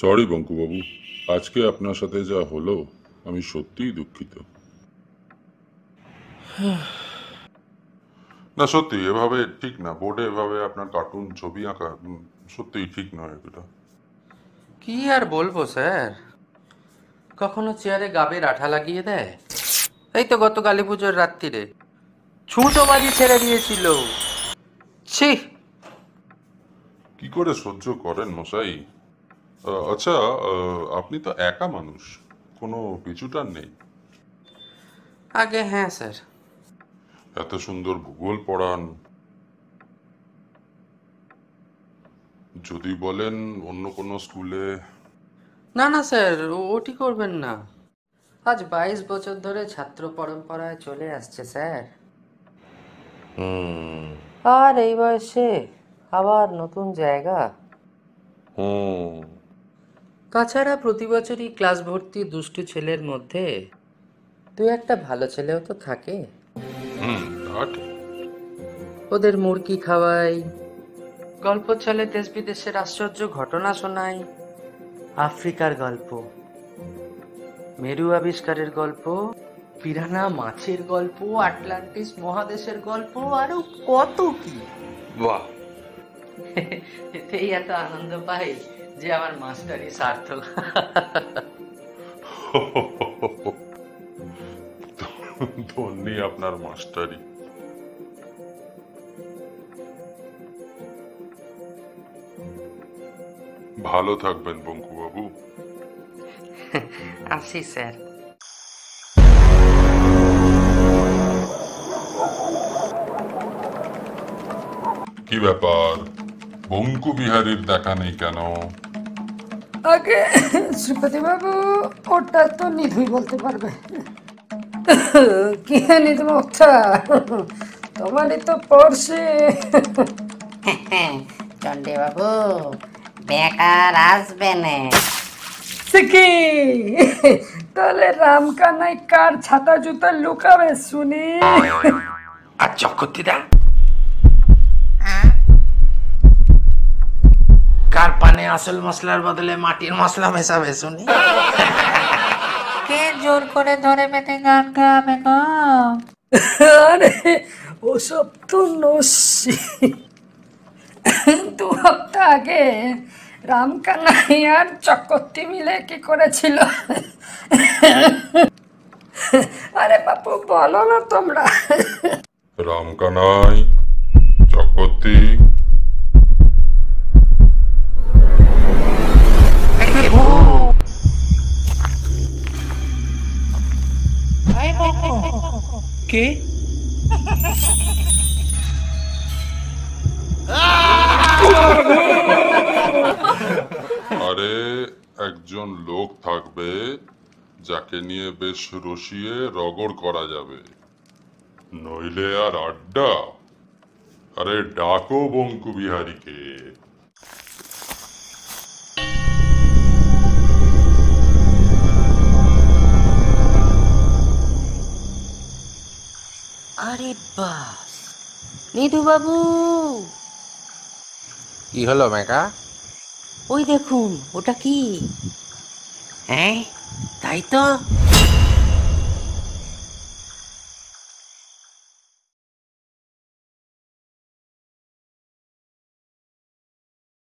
Sorry Bankubabu, আজকে আপনার সাথে যা হলো আমি সত্যিই দুঃখিত। না সত্যি এভাবে ঠিক না, বোর্ডে এভাবে আপনার কার্টুন ছবি আঁকা সত্যিই ঠিক নয় এটা। কি আর বলবো স্যার, কখনো চেয়ারে গাবের আঠা লাগিয়ে দেয়। এই তো গত কালী পুজোর রাত্রিরে ছুঁচোবাজি ছেড়ে দিয়েছিল। ছি। কি করে সহ্য করেন মশাই? আচ্ছা, আপনি তো একা মানুষ, কোনো পিছুটান নেই? আগে হ্যাঁ স্যার। এত সুন্দর ভূগোল পড়ান, যদি বলেন অন্য কোনো স্কুলে। না না স্যার, ওটি করবেন না। আজ 22 বছর ধরে ছাত্র পরম্পরায় চলে আসছে স্যার। আর এই বয়সে আবার নতুন জায়গা। তাছাড়া প্রতি বছরই ক্লাস ভর্তি দুষ্টু ছেলের মধ্যে দু একটা ভালো ছেলেও তো থাকে। তা ঠিক। ওদের মুরগি খাওয়াই, গল্প চলে দেশ বিদেশের আশ্চর্য ঘটনা শোনাই। আফ্রিকার গল্প, মেরু আবিষ্কারের গল্প, পিরানা মাছের গল্প, আটলান্টিস মহাদেশের গল্প, আরো কত কি। বাহ। এতেই এত আনন্দ পাই যে আমার মাস্টারি সার্থক। ধন্যি আপনার মাস্টারি। ভালো থাকবেন বঙ্কুবাবু। আসি স্যার। কি ব্যাপার, বঙ্কু বিহারীর দেখা নেই কেন? আগে শ্রীপতি বাবু, ওটা তো নিধুই বলতে পারবে। কি নিধু মুক্তা, তোমারই তো পড়ছে। চন্ডী বাবু বেকার আসবে না। কি তাহলে রামকানাই কার ছাতা জুতা লুকাবে শুনি? আর চক্রবর্তীদা কার পানে আসল মশলার বদলে মাটির মশলা মেশাবে শুনি? কে জোর করে ধরে বেঁধে গান গাবে গো? আরে ওসব তো নস্যি। 2 হপ্তাহ আগে রামকানাই আর চক্রবর্তী মিলে কি করেছিল? আরে বাপু বলো না তোমরা। রামকানাই, চক্রবর্তী। কে? আরে একজন লোক থাকবে যাকে নিয়ে বেশ রসিয়ে রগড় করা যাবে, নইলে আর আড্ডা। আরে ডাকো বঙ্কু বিহারীকে। আরে বাস, নিধু বাবু কি হলো মেকা? ওই দেখুন, ওটা কি? হ্যাঁ তাই তো,